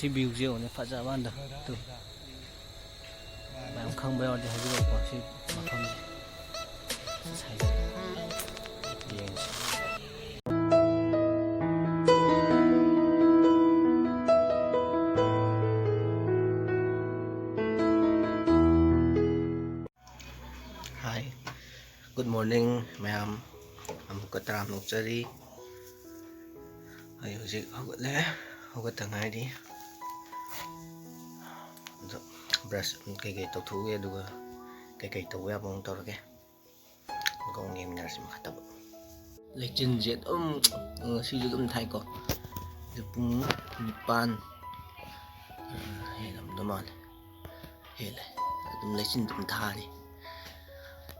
ꯁꯤ ꯚ꯭ꯌꯨꯁꯦ ꯌꯦꯡꯉꯨꯅꯦ ꯐꯖꯕꯥꯟꯗ ꯇꯨ ꯃꯌꯥꯝ ꯈꯪꯕ ꯌꯥꯎꯔꯗꯤ ꯍꯥꯏꯕꯤꯔꯛꯑꯣꯀꯣ ꯁꯤ ꯃꯐꯝꯁꯦ ꯁꯥꯏꯖꯦ ꯌꯦꯡꯁꯤ. Hi, good morning mayam. Amukka taram nokjari. Ay hojik haugatta ngairi. Brush kai tawthuge aduga kai tawya bong tawrage. Gong yemnarsi makhataba. Lechinje sisu dum thaiko. Pung 9 helam damal. Hele. Dum lechin dum thani.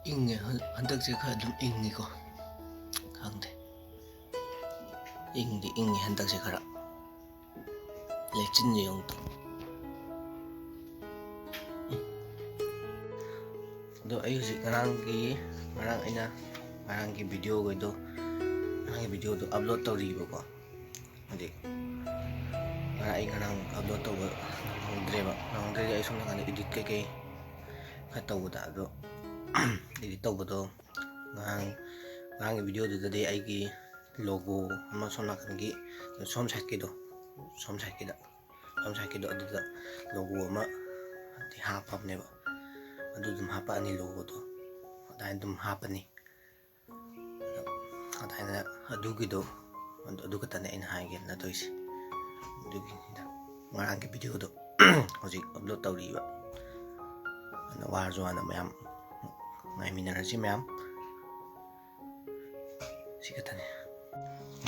Inge handakse khara dum ingi ko. Khangde. Ingdi handakse khara. Lechin yong to. Do ayo si ngarang video ko ito. Ngarang video to upload tawriba ko. Hindi. Ngarang upload taw nangdre ay sung nakana edit kay katawda do. Edit tawdo ngarang video do dadi ay gi logo ama sung nakanagi som site kido aduda logo ama di hapap neba. Adu dum hapa ani logo to aday dum hapa ni aday na adugi do adu kata na inhagen na tois adugi da ngarang video do hojik upload tawriba ana warjo ana mayam ngai minarasi mayam sikata ne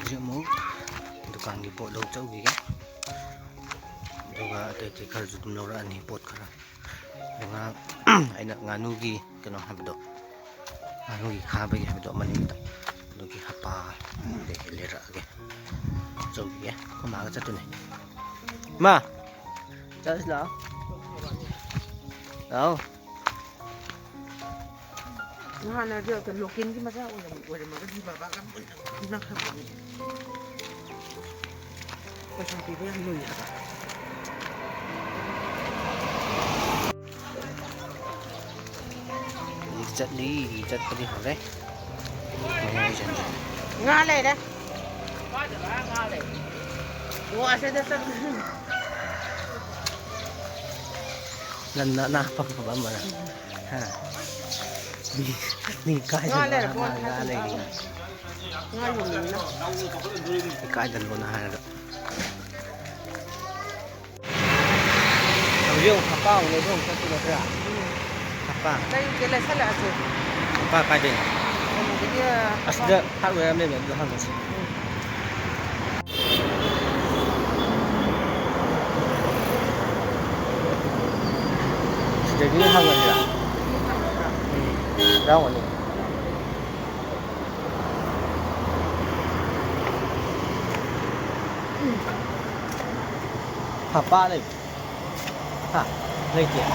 hojik mo dukan gi pot lo chawgi ga duga ate khar ju dum lora ani pot khara nga aina nganugi kano habdo nganugi khabagi habdo maninta dugi hapa de lera age jogi ya kuma ga chatune ma chas la ao Ngana dia ke lokin ki masa udah makan di baba kan nak apa ni pasang tiba yang lu ya chat pa di hore ngale dah ngale gua asa dah lan na pa ba mana ha ni kai ngale ni ngale ni kai dan bona ha yung hapa ulo dong sa tulad hapa đây cái là sao lại rồi hapa kai din cái dia asda hardware am ne do hamas jadi hangal ya daw ni hapa đây ha đây kìa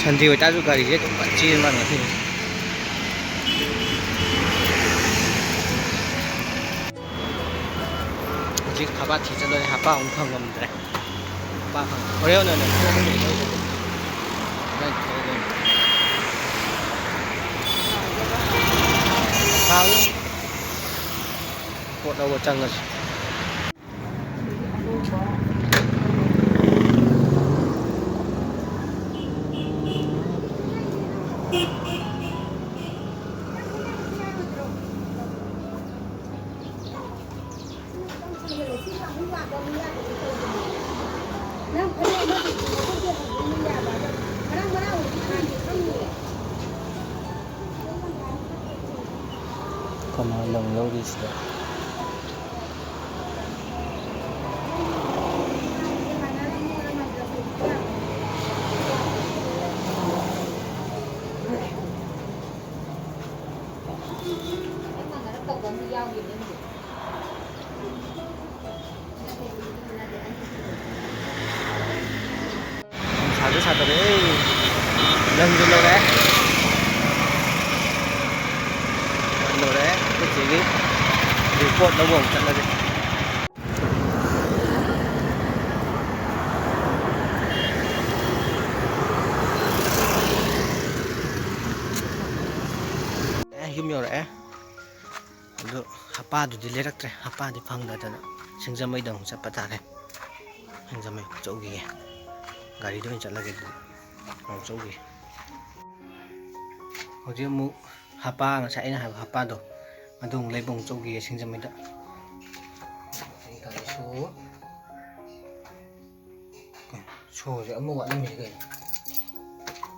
Santi với ta giúp gari chứ cũng phải chia mà nó thì chỉ haba thì cho nên haba cũng không làm được haba không 어려운 거는 đây port đâu chăng rồi còn lồng lâu đi rồi sao đấy lần rồi đấy rồi đấy cái gì đi thì cuộn nó buồn thật là gì hiếm nhiều đấy được hapa được đi lấy rắc rồi hapa thì phăng được rồi sinh ra mấy đồng sẽ bắt này sinh ra mấy chỗ gì gari itu insya Allah gitu mau coba kalau mau hapa nggak saya ini hapa tuh adung lebong coba sing jam itu gari so jadi mau buat lem juga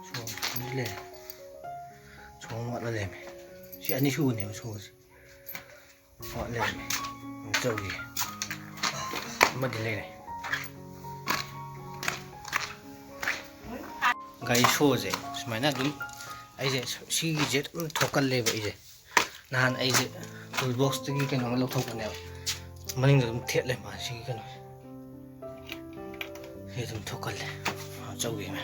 so ini le so buat lem si ani so nih so buat lem coba mau di lem gari shoze sumaina dum aije sigi jet thokal leba ije nahan aije toolbox tagi keno lo thokane maning dum thet le ma sigi keno he dum thokal le chawgi ma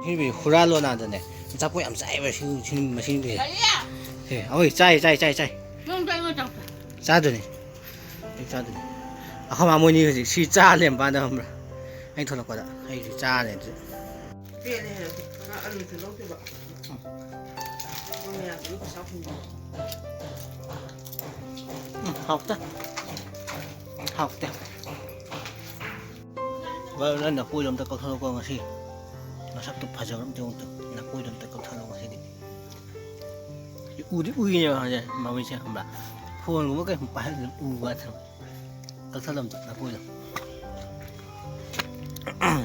hi bi huralo na dane chapo yam chai ba si machine bi he oi chai Không chạy mà chẳng cha dune cha dune akhama moni si cha lem ba da hamra anh thôi là quả đã hay thì cha này Biết này là ăn từ lâu chưa bạn? Con mẹ cũng có sao không? học ta vâng nên là cùi đồng ta có thơ con là gì nó sắp tục phải giờ lắm tiêu tự là cùi đồng ta có thơ con là gì đi ui nhiều hả mà mình sẽ không bảo phun cũng có cái phải qua thằng có thơ lầm là cùi đồng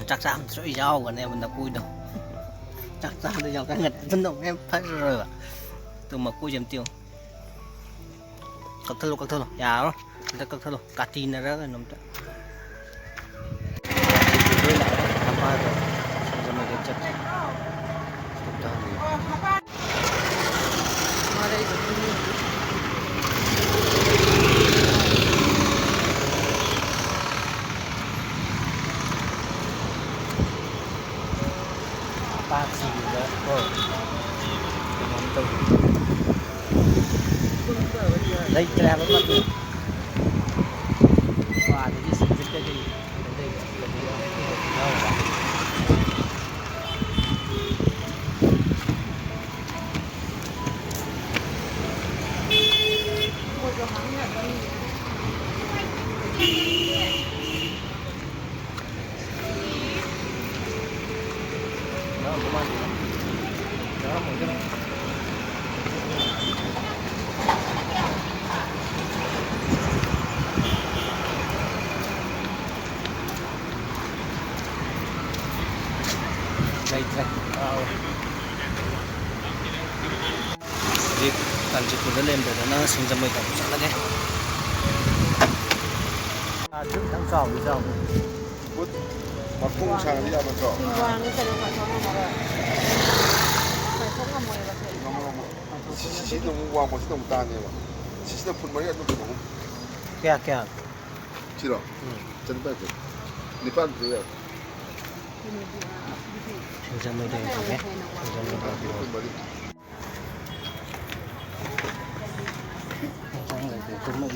chắc chắn sẽ giàu còn em mình là cùi đồng chắc chắn là giàu cái ngật dân động em phải rồi từ mà cùi dầm tiêu cắt thơ luôn già đó người ta cắt thơ luôn cắt tin là rất là nồng chất ba xì đó thôi đây cái này vẫn bắt được và thì xin cái đây Jadi kanji kuda lem dah na sinjam mai tak cakap lagi. Ada tang sah bisa. Bút mà cung sang đi ăn một chỗ. Vàng cái này phải không mà phải không mà mồi là phải. Chỉ đồng vàng một chỉ đồng tan này mà. Chỉ là phun mấy ăn nó cũng. Kya. Chỉ rồi. Chân tay rồi. Đi pan rồi. Sinjam mai dah ni. Sinjam mai dah. Phun mấy. Sang lại từ phun mấy.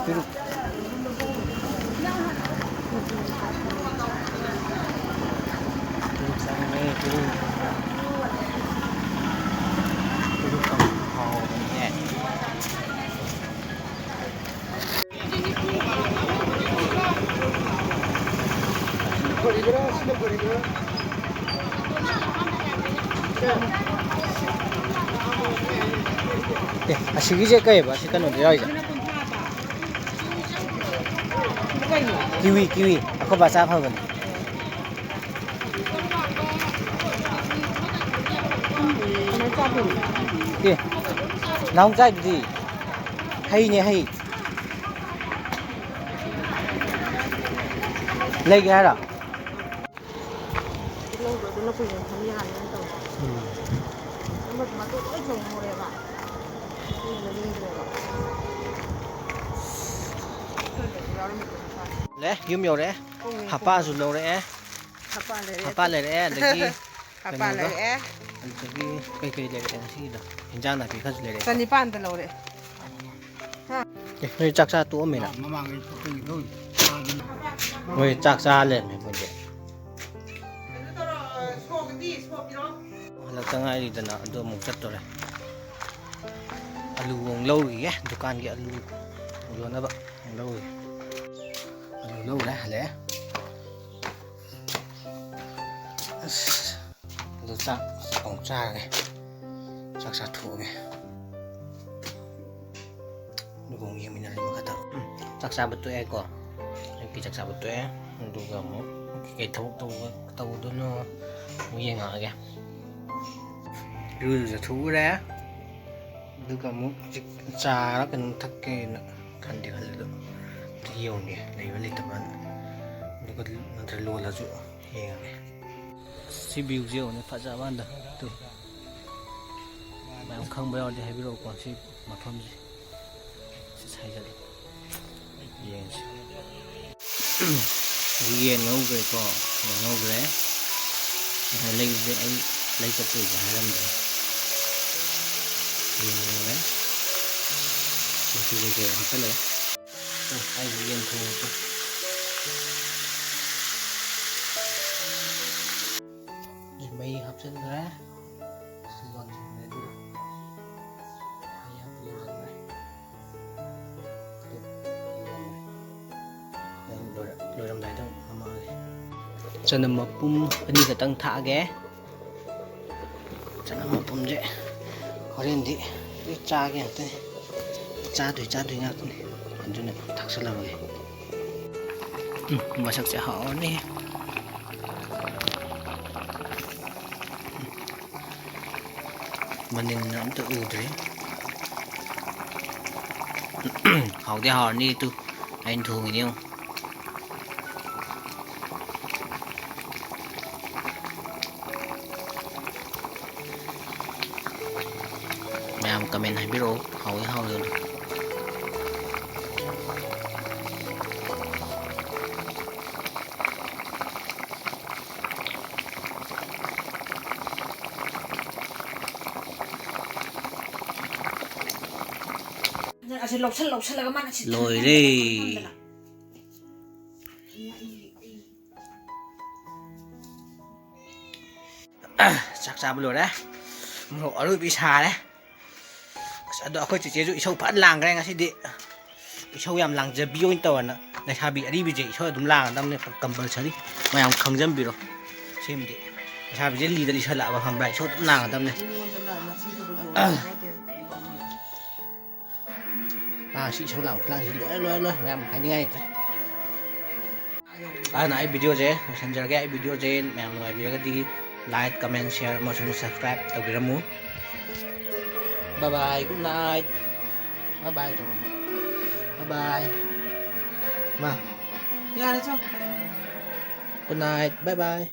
Peruk. Peruk sana ni, peruk. Peruk kampau ni. 아시기제 까이바 시카노 되어이자. kiwi ako ba sa ako kì nóng chạy gì hay nhỉ hay lấy cái đó lâu rồi nó phải thấm nhà lên tàu nó mà tôi cũng trồng một đẹp ạ lẽ yếm nhiều đấy hapa rồi lâu đấy hapa lấy đấy lagi hapa lấy đấy lagi cây lấy đấy sih dah hinjang tapi kan lấy đấy tadi pan telur đấy người chắc ra tụi mình à người chắc ra lên mình vậy là tengah ini dan ada mungkin tu lah alu wong lâu gì á dukan cái alu luôn đó bạn lâu rồi alu lâu đấy lẽ rồi chắc ống cha này chắc sát thủ này nó cũng như mình là một cái tàu chắc sao betul kok tapi chắc sao betul untuk kamu cái tàu đó nó nguy ngờ kìa đưa ra thú ra đưa kamu trà nó cần thắc cái cần đi hơn nữa nhiều nhỉ lấy vào lịch tập ăn nó có nó thấy luôn là dụ hiền này si biểu diệu này phát ra ban được từ mà ông không bao giờ hay biết đâu còn si mà không gì sẽ sai ra được hiền hiền ngâu về cỏ ngâu về hay lấy cho từ cả 2 năm rồi hiền đấy thì cái học cái này ai hiền thôi mấy học sinh ra còn này đi hay học viên này rồi làm đại đâu mà cho nên mà pum anh cái tăng thả ghé cho nên mà pum vậy có đến đi cha cái này cha tuổi ngạc này còn chỗ này thật sự là vậy mà chắc sẽ họ đi mình nó tự đấy học cái họ đi tu anh thù người yêu mẹ làm comment hay biết đâu học cái họ rồi lồi đi chắc sao bây đấy một ở đôi bị xà đấy sao đó khơi chỉ dụ sâu phản làng cái này ngay đi sâu làm làng giờ bio tàu nữa này sao bị đi bị gì sâu đúng làng đâm này cầm bờ đi mày không không dám bị rồi xem đi sao bị lì đi sâu lại vào hầm đại sâu đúng làng đâm này à chị sâu lòng là gì lỗi làm hay như này nãy video je messenger cái video je mẹ mọi người cái đi like comment share một số subscribe tao cái muốn bye bye good night bye bye bye bye mà nhà đấy cho good night bye bye